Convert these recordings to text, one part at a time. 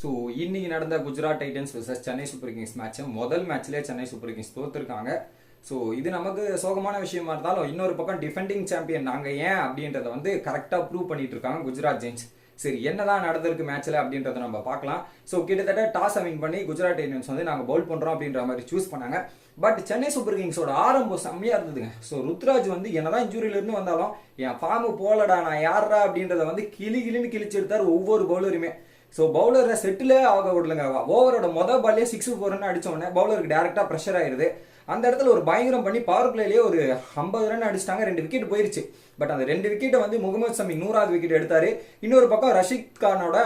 So இன்னைக்கு நடந்த Gujarat Titans vs Chennai super Kings match முதல் மேட்ச்லேயே சென்னை சூப்பர் கிங்ஸ் தோத்துருக்காங்க. ஸோ இது நமக்கு சோகமான விஷயமா இருந்தாலும் இன்னொரு பக்கம் டிஃபெண்டிங் சாம்பியன் நாங்கள் ஏன் அப்படின்றத வந்து கரெக்டாக ப்ரூவ் பண்ணிட்டு இருக்காங்க குஜராத் ஜெயின்ஸ். சரி, என்னதான் நடந்திருக்கு மேட்ச்ல அப்படின்றத நம்ம பார்க்கலாம். ஸோ கிட்டத்தட்ட டாஸ் வின் பண்ணி குஜராத் டைட்டன்ஸ் வந்து நாங்கள் பவுல் பண்றோம் அப்படின்ற மாதிரி சூஸ் பண்ணாங்க. பட் சென்னை சூப்பர் கிங்ஸோட ஆரம்பம் செம்மையா இருந்ததுங்க. ஸோ ருத்ராஜ் வந்து என்னதான் இன்ஜூரியில இருந்து வந்தாலும் என் ஃபார்ம் போலடா நான் யாரா அப்படின்றத வந்து கிளின்னு கிழிச்சு எடுத்தார் ஒவ்வொரு பவுலருமே. ஸோ பவுலரை செட்டிலே ஆக விடலங்க. ஓவரோட மொதல் பால்லே 6-4 அடிச்ச உடனே பவுலருக்கு டேரக்டா ப்ரெஷர் ஆயிருது. அந்த இடத்துல ஒரு பயங்கரம் பண்ணி பவர் பிளேலேயே ஒரு 50 ரன் அடிச்சிட்டாங்க. 2 விக்கெட் போயிருச்சு. பட் அந்த 2 விக்கெட்டை வந்து முகமது சமி 100வது விக்கெட் எடுத்தாரு. இன்னொரு பக்கம் ரஷீத் கானோட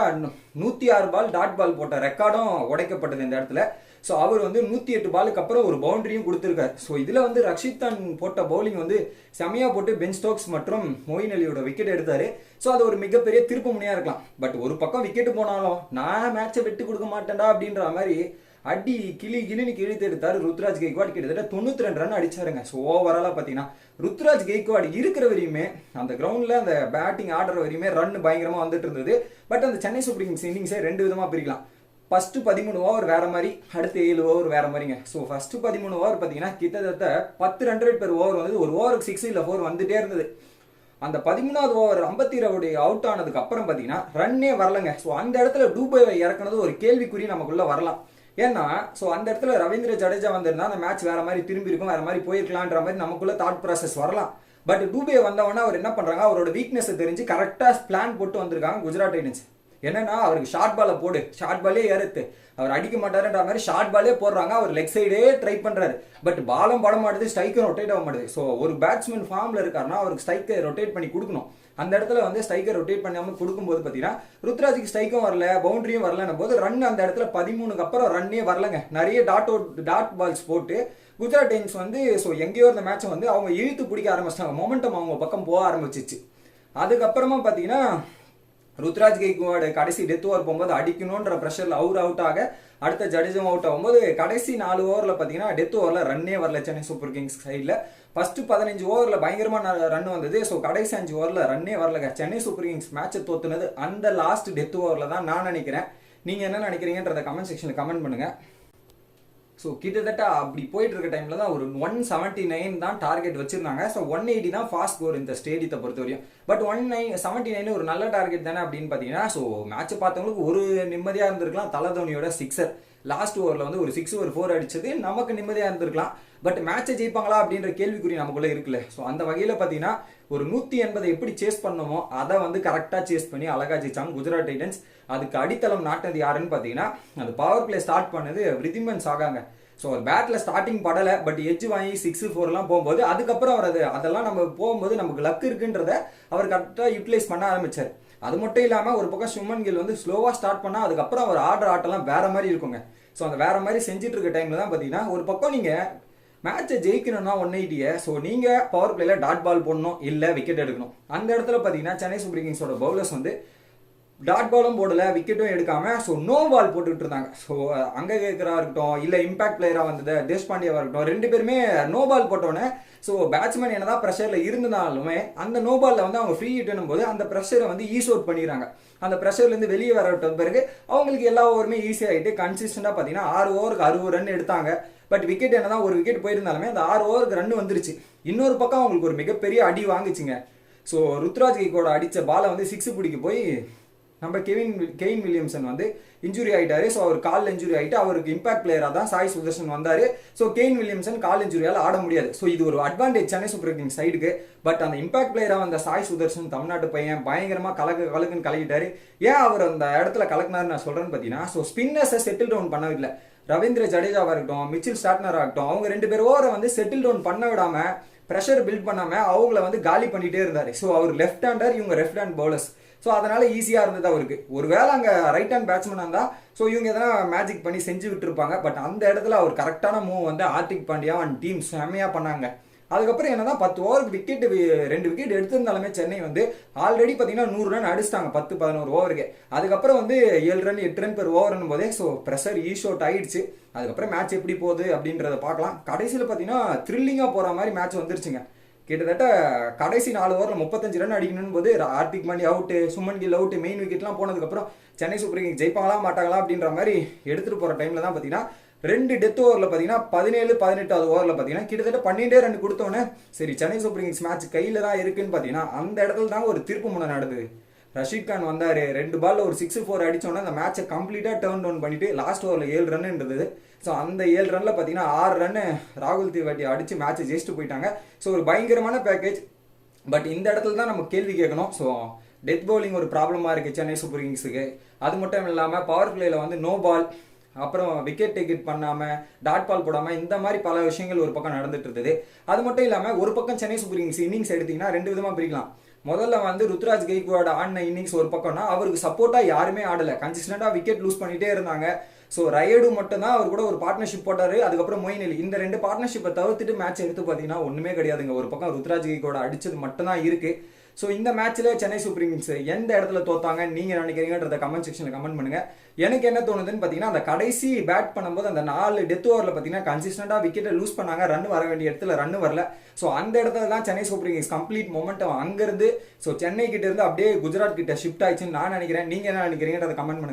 106 பால் டாட் பால் போட்ட ரெக்கார்டும் உடைக்கப்பட்டது இந்த இடத்துல. ஸோ அவர் வந்து 108 பாலுக்கு அப்புறம் ஒரு பவுண்டரியும் கொடுத்துருக்காரு. ஸோ இதில் வந்து ரஷீத் கான் போட்ட பவுலிங் வந்து செமையா போட்டு பென் ஸ்டோக்ஸ் மற்றும் மொயின் அலியோட விக்கெட் எடுத்தாரு. ஸோ அது ஒரு மிகப்பெரிய திருப்பு முனையா இருக்கலாம். பட் ஒரு பக்கம் விக்கெட் போனாலும் நான் மேட்சை விட்டு கொடுக்க மாட்டேன்டா அப்படின்ற மாதிரி அடி கிளின்னு கிழித்து எடுத்தாரு ருத்ராஜ் கெய்க்வாட். கிட்டத்தட்ட 92 ரன் அடிச்சாருங்க. ஸோ ஓவராலா பாத்தீங்கன்னா ருத்ராஜ் கெய்க்வாட் இருக்கிற வரையுமே அந்த கிரவுண்ட்ல அந்த பேட்டிங் ஆடுற வரையுமே ரன் பயங்கரமா வந்துட்டு இருந்தது. பட் அந்த சென்னை சூப்பர் கிங்ஸ் இன்னிங்ஸை 2 விதமா பிரிக்கலாம். ஃபர்ஸ்ட் 13 ஓவர் வேற மாதிரி, அடுத்த 7 ஓவர் வேற மாதிரிங்க. ஸோ ஃபர்ஸ்ட் 13 ஓவர் பார்த்தீங்கன்னா கிட்டத்தட்ட 10 ரன் பெர் ஓவர் வந்து ஒரு ஓவருக்கு 6 இல்லை 4 வந்துட்டே இருந்தது. அந்த 13வது ஓவர் 52 அவுட் ஆனதுக்கு அப்புறம் பார்த்தீங்கன்னா ரன்னே வரலங்க. ஸோ அந்த இடத்துல டூபேவை இறக்குனது ஒரு கேள்விக்குறி நமக்குள்ள வரலாம். ஏன்னா ஸோ அந்த இடத்துல ரவீந்திர ஜடேஜா வந்திருந்தா அந்த மேட்ச் வேற மாதிரி திரும்பி இருக்கும், வேற மாதிரி போயிருக்கலான்ற மாதிரி நமக்குள்ள தாட் ப்ராசஸ் வரலாம். பட் டூபே வந்தவொடனே அவர் என்ன பண்றாங்க, அவரோட வீக்னஸ் தெரிஞ்சு கரெக்டா பிளான் போட்டு வந்திருக்காங்க குஜராத் டைட்டன்ஸ். என்னன்னா அவருக்கு ஷார்ட் பாலை போடு, ஷார்ட் பாலே ஏறுத்து, அவர் அடிக்க மாட்டாருன்ற மாதிரி ஷார்ட் பாலே போடுறாங்க. அவர் லெக் சைடே ட்ரை பண்றாரு. பட் பாலும் பட மாட்டுது, ஸ்ட்ரைக்கர் ரொட்டேட் ஆக மாட்டுது. ஸோ ஒரு பேட்ஸ்மேன் ஃபார்ம்ல இருக்காருன்னா அவருக்கு ஸ்ட்ரைக்கர் ரொட்டேட் பண்ணி கொடுக்கணும். அந்த இடத்துல வந்து ஸ்ட்ரைக்கர் ரொட்டேட் பண்ணாம கொடுக்கும்போது பார்த்தீங்கன்னா ருத்ராஜுக்கு ஸ்ட்ரைக்கும் வரல, பவுண்டரியும் வரலன்னும் போது ரன் அந்த இடத்துல 13க்கு அப்புறம் ரன்னே வரலங்க. நிறைய டாட் பால்ஸ் போட்டு குஜராத் டைட்டன்ஸ் வந்து ஸோ எங்கேயோ இந்த மேட்சை வந்து அவங்க இழுத்து பிடிக்க ஆரம்பிச்சிட்டாங்க. மொமெண்டம் அவங்க பக்கம் போக ஆரம்பிச்சிச்சு. அதுக்கப்புறமா பார்த்தீங்கன்னா ருத்ராஜ் கெய்க்வாட் கடைசி டெத் ஓவர் போகும்போது அடிக்கணும்ன்ற ப்ரெஷர்ல அவர் அவுட் ஆக அடுத்த ஜடேஜா அவுட் ஆகும்போது கடைசி 4 ஓவரில் பார்த்தீங்கன்னா டெத் ஓவரில் ரன்னே வரல சென்னை சூப்பர் கிங்ஸ் சைடில். ஃபர்ஸ்ட் 15 ஓவரில் பயங்கரமான ரன் வந்தது. ஸோ கடைசி 5 ஓவரில் ரன்னே வரலங்க. சென்னை சூப்பர் கிங்ஸ் மேட்சை தோத்துனது அந்த லாஸ்ட் டெத் ஓவரில் தான் நான் நினைக்கிறேன். நீங்கள் என்ன நினைக்கிறீங்கன்றத கமெண்ட் செக்ஷனில் கமெண்ட் பண்ணுங்க. ஸோ கிட்டத்தட்ட அப்படி போயிட்டு இருக்க டைம்ல தான் ஒரு 179 தான் டார்கெட் வச்சிருந்தாங்க. ஸோ 180 தான் ஃபாஸ்ட் ஸ்கோர் இந்த ஸ்டேடியத்தை பொறுத்த வரையும். பட் 179 ஒரு நல்ல டார்கெட் தானே அப்படின்னு பார்த்தீங்கன்னா ஸோ மேட்சை பார்த்தவங்களுக்கு ஒரு நிம்மதியாக இருந்திருக்கலாம். தல தோனியோட சிக்ஸர் லாஸ்ட் ஓவரில் வந்து ஒரு 6 ஒரு 4 அடிச்சது நமக்கு நிம்மதியாக இருந்திருக்கலாம். பட் மேட்சை ஜெயிப்பாங்களா அப்படின்ற கேள்விக்குறி நமக்குள்ள இருக்குல்ல. ஸோ அந்த வகையில் பார்த்தீங்கன்னா ஒரு 180 எப்படி சேஸ் பண்ணணுமோ அதை வந்து கரெக்டாக சேஸ் பண்ணி அழகா ஜெயிச்சாங்க குஜராத் டைட்டன்ஸ். அதுக்கு அடித்தளம் நாட்டினது யாருன்னு பார்த்தீங்கன்னா அது பவர் பிளே ஸ்டார்ட் பண்ணது விருதிமன் சாகாங்க. ஸோ ஒரு பேட்ல ஸ்டார்டிங் படலை, பட் எட்ஜ் வாங்கி 6-4 போகும்போது அதுக்கப்புறம் அவர் அதெல்லாம் நம்ம போகும்போது நமக்கு லக் இருக்குன்றத அவர் கரெக்டாக யூட்டிலைஸ் பண்ண ஆரம்பிச்சார். அது மட்டும் இல்லாமல் ஒரு பக்கம் சுமன் கில் வந்து ஸ்லோவாக ஸ்டார்ட் பண்ணால் அதுக்கப்புறம் அவர் ஆடுற ஆட்டெல்லாம் வேற மாதிரி இருக்குங்க. ஸோ அந்த வேற மாதிரி செஞ்சுட்டு இருக்க டைம்ல தான் பார்த்தீங்கன்னா ஒரு பக்கம் நீங்கள் மேட்சை ஜெயிக்கணும்னா 180 ஸோ நீங்கள் பவர் பிளேல டாட் பால் போடணும், இல்லை விக்கெட் எடுக்கணும். அந்த இடத்துல பார்த்தீங்கன்னா சென்னை சூப்பர் கிங்ஸோட பவுலர்ஸ் வந்து டாட் பாலும் போடல, விக்கெட்டும் எடுக்காம ஸோ நோ பால் போட்டுக்கிட்டு இருந்தாங்க. ஸோ அங்கே கேட்கறா இருக்கட்டும், இல்லை இம்பாக்ட் பிளேயராக வந்தது தேஷ்பாண்டியாவா இருக்கட்டும், 2 பேருமே நோ பால் போட்டோன்னே ஸோ பேட்ஸ்மேன் என்னதான் ப்ரெஷரில் இருந்தாலுமே அந்த நோ பாலில் வந்து அவங்க ஃப்ரீ ஹிட்னும் போது அந்த ப்ரெஷரை வந்து ஈஸ் அவுட் பண்ணிடுறாங்க. அந்த ப்ரெஷர்லேருந்து வெளியே வர பிறகு அவங்களுக்கு எல்லா ஓவருமே ஈஸியாகிட்டு கன்சிஸ்டண்டாக பார்த்தீங்கன்னா 6 ஓவருக்கு 60 ரன் எடுத்தாங்க. பட் விக்கெட் என்னதான் ஒரு விக்கெட் போயிருந்தாலுமே அந்த 6 ஓவருக்கு ரன் வந்துருச்சு. இன்னொரு பக்கம் அவங்களுக்கு ஒரு மிகப்பெரிய அடி வாங்குச்சுங்க. ஸோ ருத்ராஜ் கெய்க்வாட் அடித்த பாலை வந்து 6 பிடிக்க போய் நம்ம கெயின் வில்லியம்சன் வந்து இன்ஜுரி ஆகிட்டாரு. ஸோ அவர் கால் இன்ஜுரி ஆகிட்டு அவருக்கு இம்பாக்ட் பிளேயராக தான் சாய் சுதர்ஷன் வந்தார். ஸோ கெயின் வில்லியம்சன் கால் இன்ஜுரியால் ஆட முடியாது. ஸோ இது ஒரு அட்வான்டேஜ் சென்னை சூப்பர் கிங்ஸ் சைடுக்கு. பட் அந்த இம்பாக்ட் பிளேயராக வந்த சாய் சுதர்ஷன் தமிழ்நாட்டு பையன் பயங்கரமாக கலக்குன்னு கலக்கிட்டாரு. ஏன் அவர் அந்த இடத்துல கலக்குனாரு நான் சொல்றேன்னு பார்த்தீங்கன்னா ஸோ ஸ்பின்னர்ஸை செட்டில் டவுன் பண்ணவில்லை. ரவீந்திர ஜடேஜாவாக இருக்கட்டும், மிச்சில் ஸ்டார்ட்னர் ஆகட்டும், அவங்க 2 பேர் ஓவரை வந்து செட்டில் டவுன் பண்ண விடாம ப்ரெஷர் பில்ட் பண்ணாம அவங்கள வந்து காலி பண்ணிட்டே இருந்தாரு. ஸோ அவர் லெஃப்ட் ஹேண்டர், இவங்க லெஃப்ட் ஹேண்ட் பவுலர்ஸ். ஸோ அதனால ஈஸியாக இருந்தது அவருக்கு. ஒருவேளை அங்கே ரைட் ஹேண்ட் பேட்ஸ்மேனாக இருந்தால் ஸோ இவங்க எதனா மேஜிக் பண்ணி செஞ்சு விட்டுருப்பாங்க. பட் அந்த இடத்துல அவர் கரெக்டான மூவ் வந்து ஹார்திக் பாண்டியா அண்ட் டீம் செம்மையாக பண்ணாங்க. அதுக்கப்புறம் என்னன்னா 10 ஓவருக்கு விக்கெட் 2 விக்கெட் எடுத்திருந்தாலுமே சென்னை வந்து ஆல்ரெடி பார்த்தீங்கன்னா 100 ரன் அடிச்சிட்டாங்க 10-11 ஓவருக்கு. அதுக்கப்புறம் வந்து 7 ரன் 8 ரன் பெர் ஓவர்னும் போதே ஸோ ப்ரெஷர் ஈஸ் அவுட் ஆயிடுச்சு. அதுக்கப்புறம் மேட்ச் எப்படி போகுது அப்படின்றத பார்க்கலாம். கடைசியில் பார்த்தீங்கன்னா த்ரில்லிங்காக போகிற மாதிரி மேட்ச் வந்துருச்சுங்க. கிட்டத்தட்ட கடைசி 4 ஓவரில் 35 ரன் அடிக்கணும் போது Hardik Pandya out, Shubman Gill out, main விக்கெட்லாம் போனதுக்கப்புறம் சென்னை சூப்பர் கிங்ஸ் ஜெயிப்பாங்களா மாட்டாங்களா அப்படின்ற மாதிரி எடுத்துகிட்டு போகிற டைமில் தான் பார்த்தீங்கன்னா 2 டெத் ஓவரில் பார்த்தீங்கன்னா 17-18 ஓவரில் பார்த்தீங்கன்னா கிட்டத்தட்ட 12 ரன் கொடுத்தோன்னே சரி சென்னை சூப்பர் கிங்ஸ் மேட்ச் கையில் தான் இருக்குன்னு பார்த்தீங்கன்னா அந்த இடத்துல தான் ஒரு திருப்பு முனை நடந்தது. ரஷீத் கான் வந்தார், 2 பால்ல ஒரு 6-4 அடித்தோன்னே அந்த மேட்சை கம்ப்ளீட்டாக டேர்ன் டவுன் பண்ணிட்டு லாஸ்ட் ஓவரில் 7 ரன் இருந்தது. ஸோ அந்த 7 ரன்ல பார்த்தீங்கன்னா 6 ரன்னு ராகுல் திவாட்டி அடித்து மேட்சை ஜெயிச்சுட்டு போயிட்டாங்க. ஸோ ஒரு பயங்கரமான பேக்கேஜ். பட் இந்த இடத்துல தான் நம்ம கேள்வி கேட்கணும். ஸோ டெத் பவுலிங் ஒரு ப்ராப்ளமாக இருக்குது சென்னை சூப்பர் கிங்ஸுக்கு. அது மட்டும் இல்லாமல் பவர் பிளேயில் வந்து நோ பால், அப்புறம் விக்கெட் டேக்கெட் பண்ணாமல், டாட் பால் போடாமல், இந்த மாதிரி பல விஷயங்கள் ஒரு பக்கம் நடந்துட்டு இருந்தது. அது மட்டும் இல்லாமல் ஒரு பக்கம் சென்னை சூப்பர் கிங்ஸ் இன்னிங்ஸ் எடுத்தீங்கன்னா 2 விதமாக பிரிக்கலாம். முதல்ல வந்து ருத்ராஜ் கெய்க்வாட் ஆடின இன்னிங்ஸ் ஒரு பக்கம்னா அவருக்கு சப்போர்ட்டாக யாருமே ஆடலை, கன்சிஸ்டண்டாக விக்கெட் லூஸ் பண்ணிட்டே இருந்தாங்க. ஸோ ரயடு மட்டும் தான் அவர் கூட ஒரு பார்ட்னர்ஷிப் போட்டார். அதுக்கப்புறம் மொயின் அலி, இந்த 2 பார்ட்னர்ஷிப்பை தவிர்த்துட்டு மேட்ச் எடுத்து பார்த்தீங்கன்னா ஒன்றுமே கிடையாதுங்க. ஒரு பக்கம் ருத்ராஜ் கெய்க்வாட் அடிச்சது மட்டும்தான் இருக்குது. ஸோ இந்த மேட்ச்சில் சென்னை சூப்பர் கிங்ஸ் எந்த இடத்துல தோத்தாங்க நீங்கள் நினைக்கிறீங்கன்றத கமெண்ட் செக்ஷனில் கமெண்ட் பண்ணுங்கள். எனக்கு என்ன தோணுதுன்னு பார்த்தீங்கன்னா அந்த கடைசி பேட் பண்ணும்போது அந்த 4 டெத் ஓவரில் பார்த்தீங்கன்னா கன்சிஸ்டண்டாக விக்கெட்டை லூஸ் பண்ணாங்க, ரன் வர வேண்டிய இடத்துல ரன் வரல. ஸோ அந்த இடத்துல தான் Chennai super Kings complete momentum அங்கேருந்து ஸோ சென்னை கிட்ட இருந்து அப்படியே குஜராத் கிட்ட ஷிஃப்ட் ஆயிடுச்சுன்னு நான் நினைக்கிறேன். நீங்கள் என்ன நினைக்கிறீங்கன்றத கமெண்ட் பண்ணுங்கள்.